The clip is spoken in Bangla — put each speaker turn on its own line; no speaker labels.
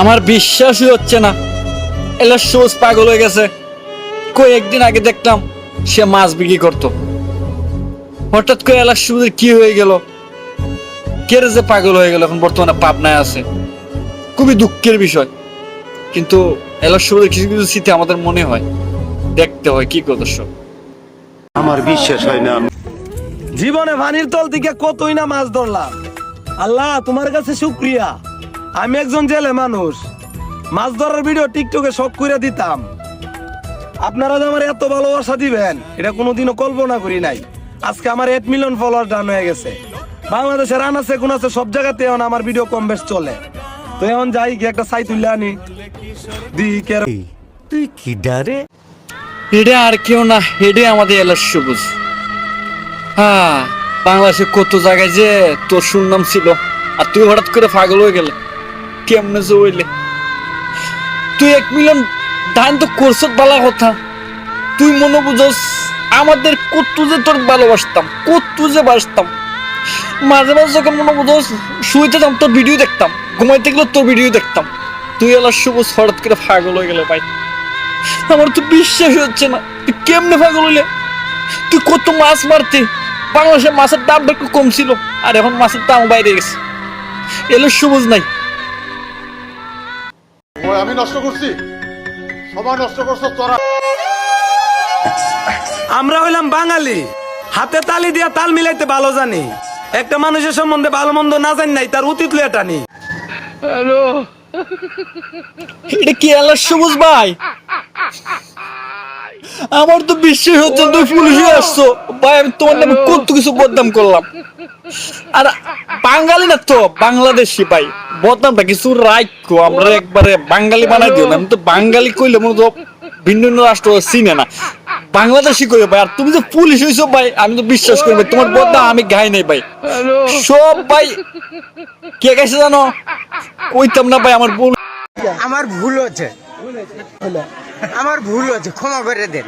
আমার বিশ্বাসই হচ্ছে না, এলা সবুজ পাগল হয়ে গেছে। কয়েকদিন আগে দেখলাম সে মাছ বিক্রি করতো, হঠাৎ করে এলা সবুজের কি হয়ে গেল, কে যে পাগল হয়ে গেল, এখন বর্তমানে পাবনায় আছে। খুবই দুঃখের বিষয়, কিন্তু এলা সবুজের কিছু কিছু স্মৃতি আমাদের মনে হয়, দেখতে হয়। কি করে দর্শক,
আমার বিশ্বাস হয় না।
জীবনে পানির তল থেকে কতই না মাছ ধরলাম। আল্লাহ তোমার কাছে শুক্রিয়া, আমি একজন জেলে মানুষ, মাছ ধরার ভিডিও টিকটকে শখ করে দিতাম। আপনারা যে আমার এত ভালোবাসা দিবেন এটা কোনোদিনও কল্পনা করি নাই। আজকে আমার 8 মিলিয়ন ফলোয়ার ডান হয়ে গেছে। বাংলাদেশের আনাচে কোনাচে সব জায়গাতে এখন আমার ভিডিও কম বেশ চলে। তো এখন যাই কি একটা সাই তুলে আনি দিই।
তুই কি ডারে?
এটা আর কেউ না, এটাই আমাদের এলার সবুজ। হ্যাঁ, বাংলাদেশে কত জায়গায় যে তোর সুনাম ছিল, আর তুই হঠাৎ করে পাগল হয়ে গেলে, কেমনে যে হইলে। তুই 1 মিলিয়ন দান তো করছ, বালা কথা। তুই মনে বুঝস আমাদের কত যে তোর ভালোবাসতাম, কত যে বাসতাম। মাঝে মাঝে যখন মনে বুঝস শুইতে যাম, তোর ভিডিও দেখতাম, ঘুমাইতে গেলে তোর ভিডিও দেখতাম। তুই এলার সবুজ হঠাৎ করে পাগল হয়ে গেলে ভাই, আমার তো বিশ্বাস হচ্ছে না। তুই কেমনে পাগল হইলে? তুই কত মাছ মারতি, বাংলাদেশে মাছের দাম একটু কম ছিল, আর এখন মাছের দাম বাইরে গেছে। এলো সবুজ নাই।
আমি নষ্ট করছি, সবাই নষ্ট করছো তোরা।
আমরা হইলাম বাঙালি, হাতে তালি দিয়া তাল মিলাইতে ভালো জানি। একটা মানুষের সম্বন্ধে ভালো মন্দ না জানি নাই, তার অতীত লইয়া টানি।
এটা কি এলার সবুজ ভাই? আমার তো বিশ্বাস হচ্ছে না, তুমি পুলিশে আসছো ভাই। আমি তোমার নামে কত কিছু বদনাম করলাম, আর বাঙালি না তো বাংলাদেশি ভাই। বদনামটা কিছু রাখো, আমরা একবারে বাঙালি বানাই দিও না। আমি তো বাঙালি কইলে মনে তো ভিন্ন ভিন্ন রাষ্ট্র চিনে না, বাংলাদেশি কই ভাই। আর তুমি যে পুলিশ হইছো ভাই, আমি তো বিশ্বাস করি ভাই, তোমার বদনাম আমি গাই নাই ভাই। সব ভাই কে গেছে জানো, কইতাম না ভাই, আমার ভুল।
আমার ভুল হচ্ছে, আমার ভুল হচ্ছে, ক্ষমা করে দেন।